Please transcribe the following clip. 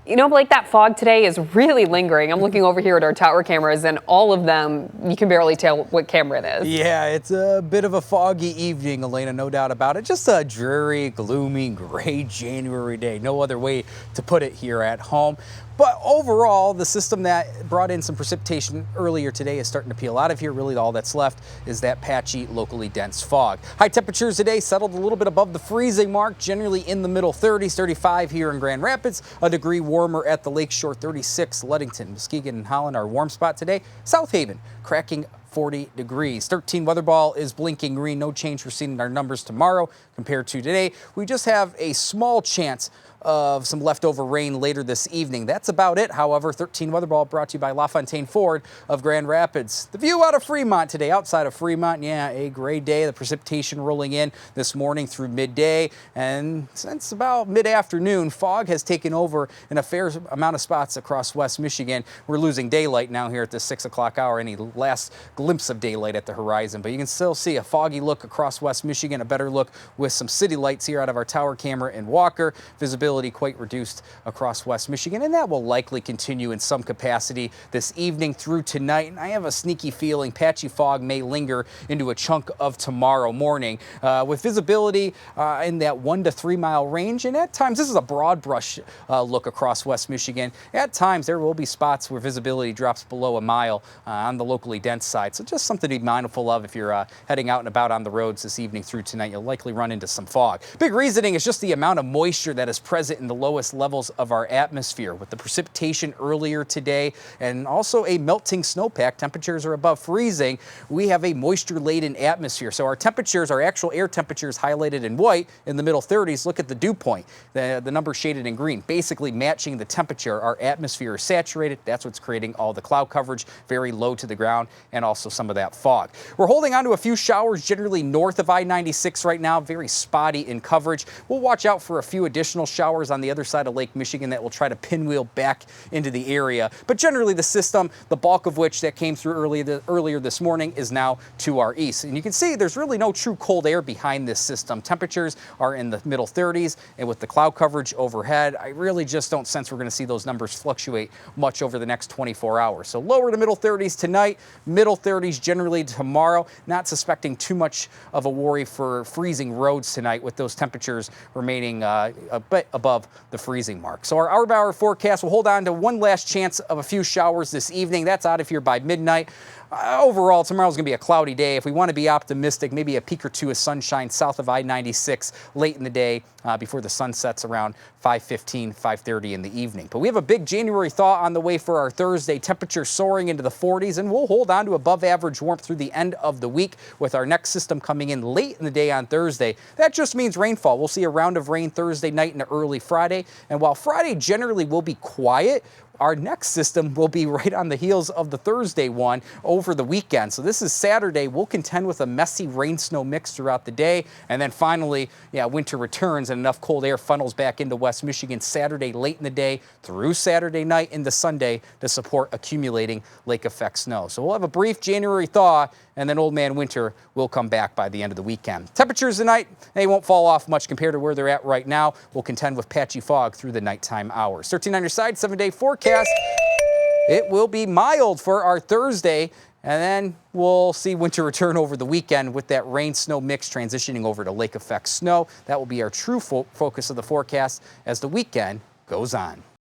You know, Blake, that fog today is really lingering. I'm looking over here at our tower cameras, and all of them, you can barely tell what camera it is. Yeah, it's a bit of a foggy evening, Elena, no doubt about it. Just a dreary, gloomy, gray January day. No other way to put it here at home. But overall, the system that brought in some precipitation earlier today is starting to peel out of here. Really, all that's left is that patchy, locally dense fog. High temperatures today settled a little bit above the freezing mark, generally in the middle 30s, 35 here in Grand Rapids, a degree warmer at the Lakeshore, 36. Ludington, Muskegon, and Holland are warm spot today. South Haven cracking 40 degrees. 13 weather ball is blinking green. No change we're seeing in our numbers tomorrow compared to today. We just have a small chance of some leftover rain later this evening. That's about it. However, 13 weather ball brought to you by LaFontaine Ford of Grand Rapids. The view out of Fremont today, outside of Fremont, yeah, a gray day. The precipitation rolling in this morning through midday, and since about mid-afternoon, fog has taken over in a fair amount of spots across West Michigan. We're losing daylight now here at the 6 o'clock hour. Any last glimpse of daylight at the horizon, but you can still see a foggy look across West Michigan, a better look with some city lights here out of our tower camera in Walker. Visibility quite reduced across West Michigan, and that will likely continue in some capacity this evening through tonight. And I have a sneaky feeling patchy fog may linger into a chunk of tomorrow morning with visibility in that 1 to 3 mile range. And at times, this is a broad brush look across West Michigan. At times, there will be spots where visibility drops below a mile on the locally dense side. So just something to be mindful of if you're heading out and about on the roads this evening through tonight. You'll likely run into some fog. Big reasoning is just the amount of moisture that is present in the lowest levels of our atmosphere, with the precipitation earlier today and also a melting snowpack. Temperatures are above freezing. We have a moisture-laden atmosphere. So our temperatures, our actual air temperatures highlighted in white in the middle 30s. Look at the dew point, the number shaded in green, basically matching the temperature. Our atmosphere is saturated. That's what's creating all the cloud coverage, very low to the ground, and also some of that fog. We're holding on to a few showers generally north of I-96 right now, very spotty in coverage. We'll watch out for a few additional showers on the other side of Lake Michigan that will try to pinwheel back into the area. But generally the system, the bulk of which that came through earlier this morning, is now to our east. And you can see there's really no true cold air behind this system. Temperatures are in the middle 30s, and with the cloud coverage overhead, I really just don't sense we're going to see those numbers fluctuate much over the next 24 hours. So lower to middle 30s tonight, middle 30s generally tomorrow. Not suspecting too much of a worry for freezing roads tonight, with those temperatures remaining a bit above the freezing mark. So our hour-by-hour forecast will hold on to one last chance of a few showers this evening. That's out of here by midnight. Overall, tomorrow's going to be a cloudy day. If we want to be optimistic, maybe a peak or two of sunshine south of I-96 late in the day before the sun sets around 5:15, 5:30 in the evening. But we have a big January thaw on the way for our Thursday. Temperatures soaring into the 40s, and we'll hold on to above average warmth through the end of the week with our next system coming in late in the day on Thursday. That just means rainfall. We'll see a round of rain Thursday night and early Friday. And while Friday generally will be quiet, our next system will be right on the heels of the Thursday one over the weekend. So this is Saturday. We'll contend with a messy rain-snow mix throughout the day. And then finally, winter returns and enough cold air funnels back into West Michigan Saturday late in the day through Saturday night into Sunday to support accumulating lake effect snow. So we'll have a brief January thaw, and then old man winter will come back by the end of the weekend. Temperatures tonight, they won't fall off much compared to where they're at right now. We'll contend with patchy fog through the nighttime hours. 13 on your side, 7-day forecast. It will be mild for our Thursday, and then we'll see winter return over the weekend with that rain-snow mix transitioning over to lake effect snow. That will be our true focus of the forecast as the weekend goes on.